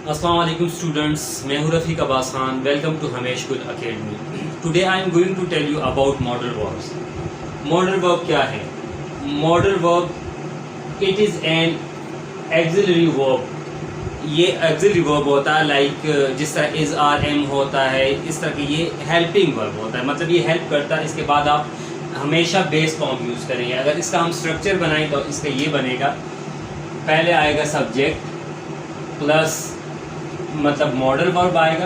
अस्सलाम वालेकुम स्टूडेंट्स, मैं हूं Rafiq Abbas Khan. Welcome to Hamesh Kul academy. Today I am going to tell you about modal verbs. Modal verb क्या है? Modal verb it is an auxiliary verb. ये auxiliary verb होता है लाइक जिस तरह इज़ आर एम होता है, इस तरह के ये हेल्पिंग वर्ब होता है, मतलब ये हेल्प करता है। इसके बाद आप हमेशा बेस फॉर्म यूज़ करेंगे। अगर इसका हम स्ट्रक्चर बनाएं तो इसका ये बनेगा, पहले आएगा सब्जेक्ट प्लस मतलब मॉडल वर्ब आएगा,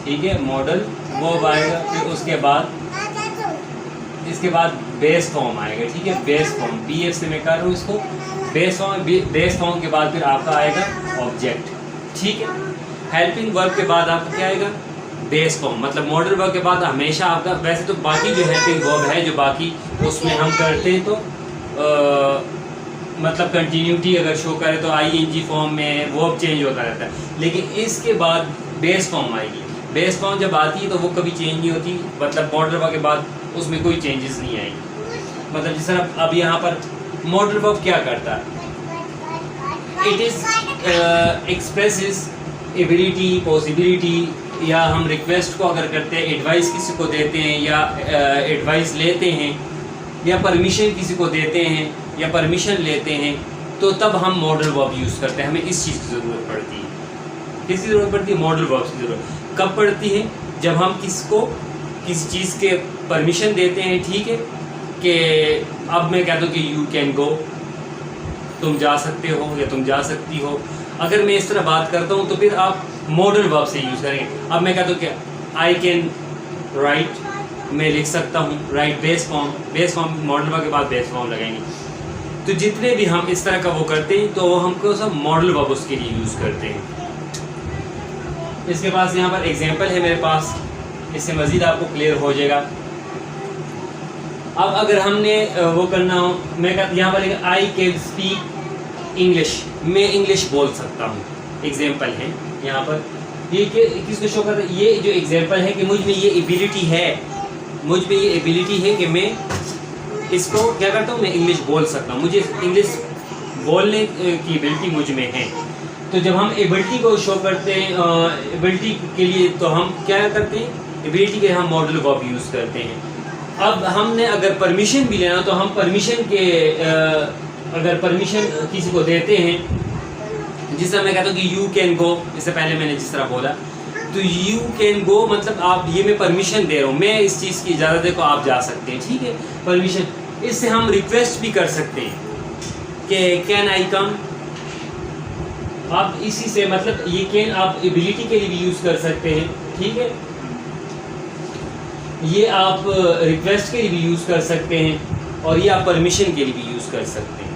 ठीक है, मॉडल वर्ब आएगा, फिर उसके बाद बेस फॉर्म आएगा, ठीक है, बेस फॉर्म BF से मैं कर रहा हूँ इसको, बेस फॉर्म के बाद फिर आपका आएगा ऑब्जेक्ट, ठीक है। हेल्पिंग वर्ब के बाद आपका क्या आएगा? Base form. मतलब मॉडल वर्ब के बाद हमेशा आपका, वैसे तो बाकी जो हेल्पिंग वर्ब है जो बाकी उसमें हम करते हैं तो मतलब कंटिन्यूटी अगर शो करे तो ING फॉर्म में वर्ब चेंज होता रहता है, लेकिन इसके बाद बेस फॉर्म आएगी। बेस फॉर्म जब आती है तो वो कभी चेंज नहीं होती, मतलब मॉडल वर्ब के बाद उसमें कोई चेंजेस नहीं आएंगी। मतलब जिस तरह अब यहाँ पर मॉडल वर्ब क्या करता है, it is expresses ability, possibility, या हम रिक्वेस्ट को अगर करते हैं, एडवाइस किसी को देते हैं या एडवाइस लेते हैं या परमिशन किसी को देते हैं या परमिशन लेते हैं, तो तब हम मॉडल वर्ब यूज़ करते हैं। हमें इस चीज़ की ज़रूरत पड़ती है। किसकी ज़रूरत पड़ती है? मॉडल वर्ब की ज़रूरत कब पड़ती है? जब हम किसी चीज़ के परमिशन देते हैं, ठीक है, कि अब मैं कहता हूँ कि यू कैन गो, तुम जा सकते हो या तुम जा सकती हो। अगर मैं इस तरह बात करता हूँ तो फिर आप मॉडल वर्ब से यूज़ करेंगे। अब मैं कहता हूँ कि आई कैन राइट, मैं लिख सकता हूँ, right, base form modal verb के बाद बेस फॉर्म लगाएंगे। तो जितने भी हम इस तरह का वो करते हैं तो वो हमको सब मॉडल वर्ब उसके लिए यूज़ करते हैं। इसके पास यहाँ पर एग्जांपल है मेरे पास, इससे मज़ीद आपको क्लियर हो जाएगा। अब अगर हमने वो करना हो, मैं यहाँ पर आई कैन स्पीक इंग्लिश, मैं इंग्लिश बोल सकता हूँ, एग्जांपल है यहाँ पर। ये किसको शो कर रहा है? ये जो एग्जांपल है कि मुझ में ये एबिलिटी है कि मैं इसको क्या करता हूँ, मैं इंग्लिश बोल सकता हूँ, मुझे इंग्लिश बोलने की एबिलिटी मुझ में है। तो जब हम एबिलिटी को शो करते हैं, एबिलिटी के लिए तो हम क्या करते हैं, एबिलिटी के हम मॉडल वर्ब यूज़ करते हैं। अब हमने अगर परमिशन भी लेना तो हम परमिशन के अगर परमिशन किसी को देते हैं, जिस तरह मैं कहता हूँ कि यू कैन गो, इससे पहले मैंने जिस तरह बोला, तो यू कैन गो मतलब आप, ये मैं परमिशन दे रहा हूँ, मैं इस चीज़ की इजाज़त है को आप जा सकते हैं, ठीक है, परमिशन। इससे हम रिक्वेस्ट भी कर सकते हैं कि कैन आई कम। आप इसी से मतलब ये कैन आप एबिलिटी के लिए भी यूज़ कर सकते हैं, ठीक है, ये आप रिक्वेस्ट के लिए भी यूज़ कर सकते हैं और ये आप परमिशन के लिए भी यूज़ कर सकते हैं।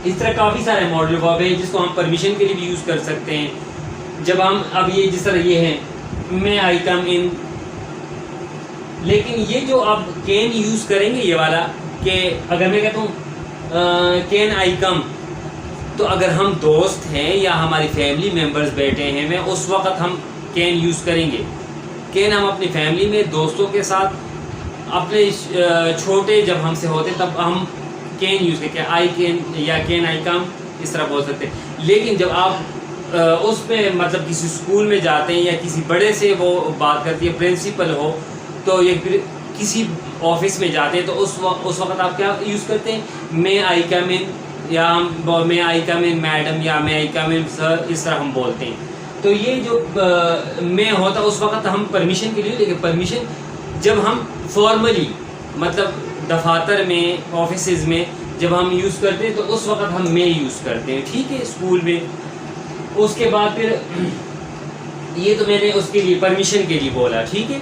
इस तरह काफ़ी सारे मॉडल वर्ब हैं जिसको हम परमिशन के लिए भी यूज़ कर सकते हैं। जब हम अब ये जिस तरह ये है, मैं आई कम इन, लेकिन ये जो आप कैन यूज़ करेंगे ये वाला, कि अगर मैं कहता हूँ कैन आई कम, तो अगर हम दोस्त हैं या हमारी फैमिली मेम्बर्स बैठे हैं, मैं उस वक़्त हम कैन यूज़ करेंगे। कैन हम अपनी फैमिली में दोस्तों के साथ, अपने छोटे जब हमसे होते तब हम कैन यूज़ करके आई कैन या कैन आई कम इस तरह बोल सकते हैं। लेकिन जब आप उसमें मतलब किसी स्कूल में जाते हैं या किसी बड़े से वो बात करती है, प्रिंसिपल हो तो, या फिर किसी ऑफिस में जाते हैं तो उस वक्त आप क्या यूज़ करते हैं, मे आई कम इन, या हम मे आई कम इन मैडम, या मे आई कम इन सर, इस तरह हम बोलते हैं। तो ये जो मैं होता उस वक्त हम परमिशन के लिए, लेकिन परमिशन जब हम फॉर्मली मतलब दफातर में, ऑफिसेज में जब हम यूज़ करते हैं तो उस वक्त हम मे यूज़ करते हैं, ठीक है, स्कूल में। उसके बाद फिर ये तो मैंने उसके लिए परमिशन के लिए बोला, ठीक है।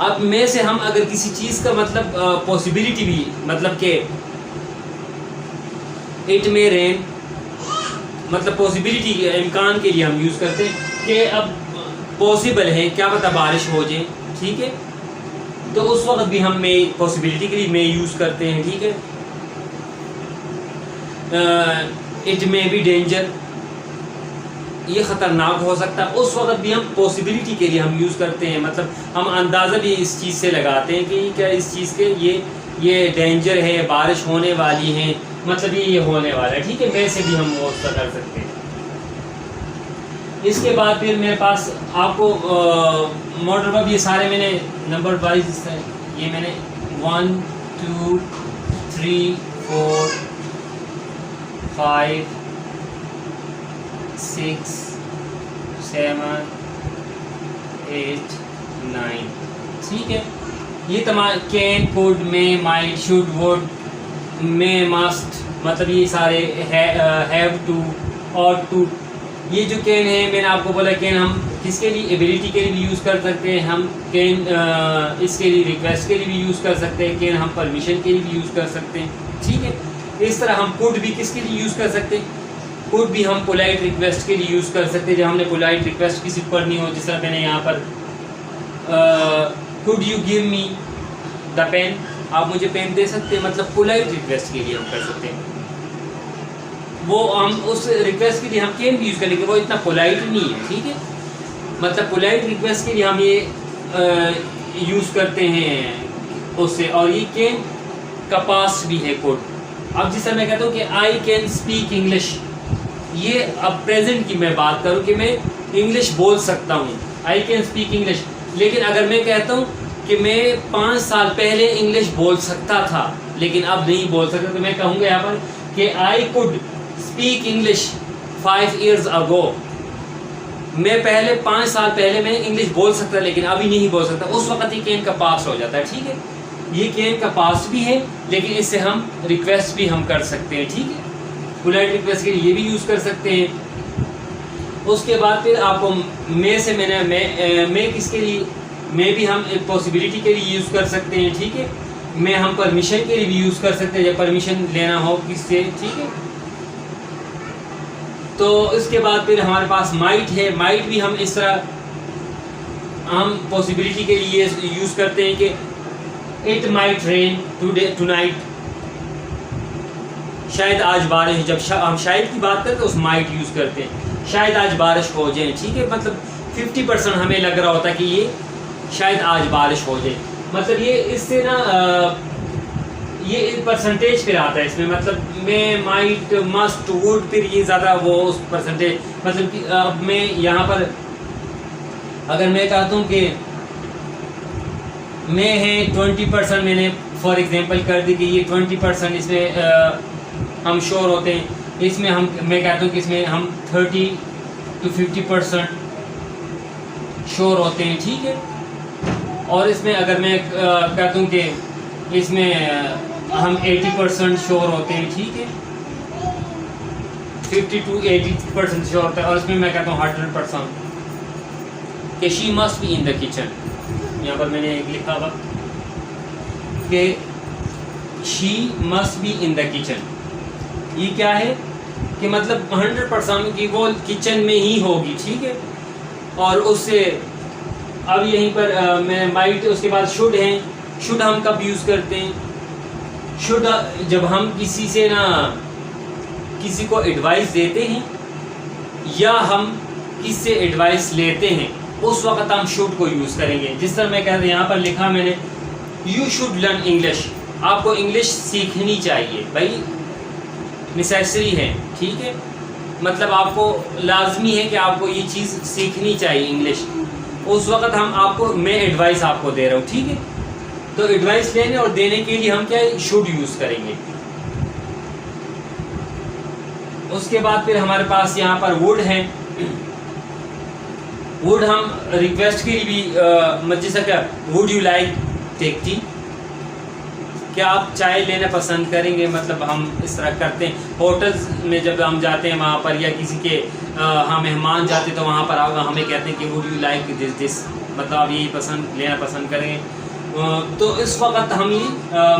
अब में से हम अगर किसी चीज़ का मतलब पॉसिबिलिटी भी, मतलब कि इट मे रेन, मतलब पॉसिबिलिटी के इम्कान के लिए हम यूज़ करते हैं कि अब पॉसिबल है, क्या पता बारिश हो जाए, ठीक है, तो उस वक्त भी हम मे पॉसिबिलिटी के लिए मे यूज़ करते हैं, ठीक है। इट मे बी डेंजर, ये ख़तरनाक हो सकता है, उस वक्त भी हम पॉसिबिलिटी के लिए हम यूज़ करते हैं। मतलब हम अंदाज़ा भी इस चीज़ से लगाते हैं कि क्या इस चीज़ के ये डेंजर है, बारिश होने वाली है, मतलब ये होने वाला है, ठीक है, वैसे भी हम वो कर सकते हैं। इसके बाद फिर मेरे पास आपको मॉडल वर्ब, ये सारे मैंने नंबर वाइज, ये मैंने 1 2 3 4 5 6 7 8 9, ठीक है। ये तमाम can, could, may, might, should, would, may, must, मतलब ये सारे हैव टू और टू। ये जो कैन है, मैंने आपको बोला कैन हम किसके लिए, एबिलिटी के लिए भी यूज़ कर सकते हैं, हम कैन इसके लिए रिक्वेस्ट के लिए भी यूज़ कर सकते हैं, कैन हम परमिशन के लिए भी यूज़ कर सकते हैं, ठीक है। इस तरह हम कुड भी किसके लिए यूज़ कर सकते हैं, कुड भी हम पोलाइट रिक्वेस्ट के लिए यूज़ कर सकते हैं, जब हमने पोलाइट रिक्वेस्ट किसी को करनी हो, जिस तरह मैंने यहाँ पर could you give me the pen, आप मुझे पेन दे सकते हैं, मतलब पोलाइट रिक्वेस्ट के लिए हम कर सकते हैं। वो हम उस रिक्वेस्ट के लिए हम कैन भी यूज़ करेंगे, वो इतना पोलाइट नहीं है, ठीक है। मतलब पोलाइट रिक्वेस्ट के लिए हम ये यूज़ करते हैं उससे, और ये कैन का पास्ट भी है कोड। अब जिस तरह मैं कहता हूँ कि आई कैन स्पीक इंग्लिश, ये अब प्रेजेंट की मैं बात करूँ कि मैं इंग्लिश बोल सकता हूँ, आई कैन स्पीक इंग्लिश। लेकिन अगर मैं कहता हूँ कि मैं 5 साल पहले इंग्लिश बोल सकता था लेकिन अब नहीं बोल सकता, तो मैं कहूँगा यहाँ पर कि I could speak English 5 years ago, मैं पहले 5 साल पहले मैं इंग्लिश बोल सकता लेकिन अभी नहीं बोल सकता, उस वक्त ही कैन का पास्ट हो जाता है, ठीक है। ये कैन का पास्ट भी है, लेकिन इससे हम रिक्वेस्ट भी हम कर सकते हैं, ठीक है। पोलाइट रिक्वेस्ट के लिए ये भी यूज़ कर सकते हैं। उसके बाद फिर आपको मे से मैंने मैं किसके लिए, मे भी हम एक पॉसिबिलिटी के लिए यूज़ कर सकते हैं, ठीक है। मैं हम परमिशन के लिए भी यूज़ कर सकते हैं, जब परमिशन लेना हो किससे, ठीक है। तो इसके बाद फिर हमारे पास माइट है, माइट भी हम इस तरह हम पॉसिबिलिटी के लिए यूज़ करते हैं कि it might rain today tonight, शायद आज बारिश, जब हम शायद की बात करते हैं तो उस माइट यूज़ करते हैं, शायद आज बारिश हो जाए, ठीक है। मतलब 50% हमें लग रहा होता है कि ये शायद आज बारिश हो जाए, मतलब ये इससे ना ये परसेंटेज फिर आता है इसमें, मतलब मैं माइट मस्ट वुड, फिर ये ज़्यादा वो उस परसेंटेज, मतलब कि अब मैं यहाँ पर अगर मैं कहता हूँ कि मैं है 20%, मैंने फॉर एग्जांपल कर दी कि ये 20% इसमें हम श्योर होते हैं, इसमें हम मैं कहता हूँ कि इसमें हम 30 to 50% श्योर होते हैं, ठीक है। और इसमें अगर मैं कहता हूँ कि इसमें हम 80% श्योर होते हैं, ठीक है। 50 to 80% श्योर होता है, और इसमें मैं कहता हूँ 100% कि she must be in the kitchen. यहाँ पर मैंने एक लिखा हुआ कि she must be in the kitchen, ये क्या है कि मतलब 100% की वो किचन में ही होगी, ठीक है। और उससे अब यहीं पर मैं माइट, उसके बाद शुड है, शुड हम कब यूज़ करते हैं, शुड जब हम किसी से ना किसी को एडवाइस देते हैं या हम किससे एडवाइस लेते हैं, उस वक्त हम शुड को यूज़ करेंगे। जिस तरह मैं कहता हूँ, यहाँ पर लिखा मैंने यू शुड लर्न इंग्लिश, आपको इंग्लिश सीखनी चाहिए, भाई नेसेसरी है, ठीक है। मतलब आपको लाजमी है कि आपको ये चीज़ सीखनी चाहिए इंग्लिश, उस वक्त हम आपको, मैं एडवाइस आपको दे रहा हूँ, ठीक है। तो एडवाइस लेने और देने के लिए हम क्या शुड यूज़ करेंगे। उसके बाद फिर हमारे पास यहाँ पर वुड है, वुड हम रिक्वेस्ट के लिए भी जैसा क्या would you like take tea, क्या आप चाय लेना पसंद करेंगे, मतलब हम इस तरह करते हैं। होटल्स में जब हम जाते हैं वहाँ पर, या किसी के हम मेहमान जाते हैं तो वहाँ पर हमें कहते हैं कि वुड यू लाइक दिस, मतलब आप यही पसंद लेना पसंद करेंगे, तो इस वक्त हम ये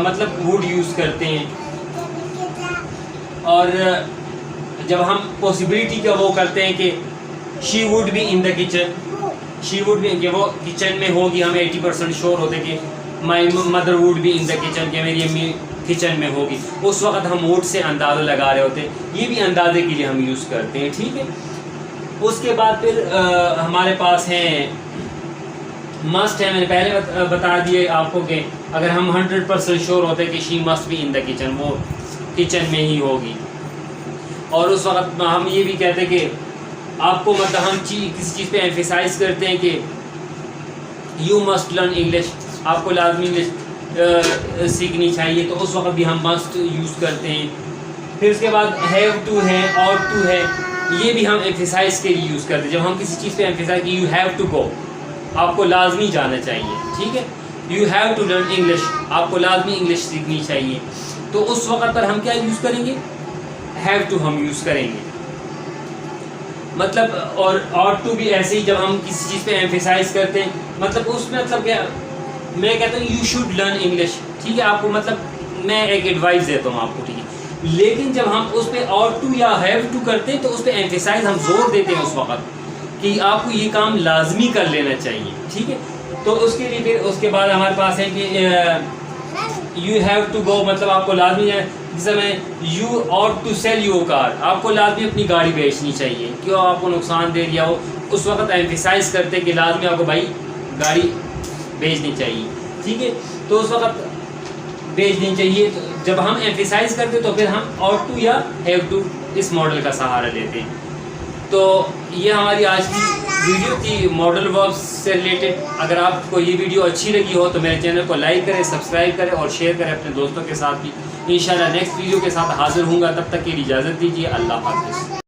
मतलब वुड यूज़ करते हैं। और जब हम पॉसिबिलिटी का वो करते हैं कि she would be in the kitchen, she would be, कि वो किचन में होगी, हम 80% श्योर होते कि my mother would be in the kitchen, कि मेरी अम्मी किचन में होगी, उस वक्त हम वुड से अंदाज़ा लगा रहे होते हैं, ये भी अंदाजे के लिए हम यूज़ करते हैं, ठीक है। उसके बाद फिर हमारे पास हैं मस्ट है, मैंने पहले बता दिए आपको कि अगर हम 100% श्योर होते हैं कि she must be in the kitchen, वो किचन में ही होगी। और उस वक्त हम ये भी कहते हैं कि आपको मतलब हम किसी चीज़ पे एम्फेसाइज करते हैं कि यू मस्ट लर्न इंग्लिश, आपको लाजमी इंग्लिश सीखनी चाहिए, तो उस वक्त भी हम मस्ट यूज़ करते हैं। फिर उसके बाद हैव टू है, और टू है, ये भी हम एम्फेसाइज के लिए यूज़ करते हैं। जब हम किसी चीज़ पे एम्फेसाइज कि यू हैव टू गो, आपको लाजमी जाना चाहिए, ठीक है। You have to learn English, आपको लाजमी इंग्लिश सीखनी चाहिए, तो उस वक्त पर हम क्या यूज़ करेंगे, हैव टू हम यूज़ करेंगे। मतलब और टू भी ऐसे ही, जब हम किसी चीज़ पे एम्फेसाइज करते हैं, मतलब उसमें मतलब क्या, मैं कहता हूँ यू शुड लर्न इंग्लिश, ठीक है, आपको मतलब मैं एक एडवाइस देता हूँ आपको, ठीक है। लेकिन जब हम उस पर और टू या हैव टू करते हैं तो उस पर एम्फेसाइज हम जोर देते हैं उस वक्त कि आपको ये काम लाजमी कर लेना चाहिए, ठीक है। तो उसके लिए फिर उसके बाद हमारे पास है कि यू हैव टू गो, मतलब आपको लाजमी है। जिस समय you ought to sell your car, आपको लाजमी अपनी गाड़ी बेचनी चाहिए, क्यों आपको नुकसान दे दिया हो, उस वक्त एम्फेसाइज करते कि लाजमी आपको भाई गाड़ी बेचनी चाहिए, ठीक है। तो उस वक्त बेचनी चाहिए, तो जब हम एम्फेसाइज करते तो फिर हम ऑट टू या हैव टू इस मॉडल का सहारा लेते हैं। तो ये हमारी आज की वीडियो थी मॉडल वर्ब्स से रिलेटेड। अगर आपको ये वीडियो अच्छी लगी हो तो मेरे चैनल को लाइक करें, सब्सक्राइब करें और शेयर करें अपने दोस्तों के साथ भी। इंशाल्लाह नेक्स्ट वीडियो के साथ हाजिर हूँगा, तब तक के लिए इजाज़त दीजिए। अल्लाह हाफ़िज़।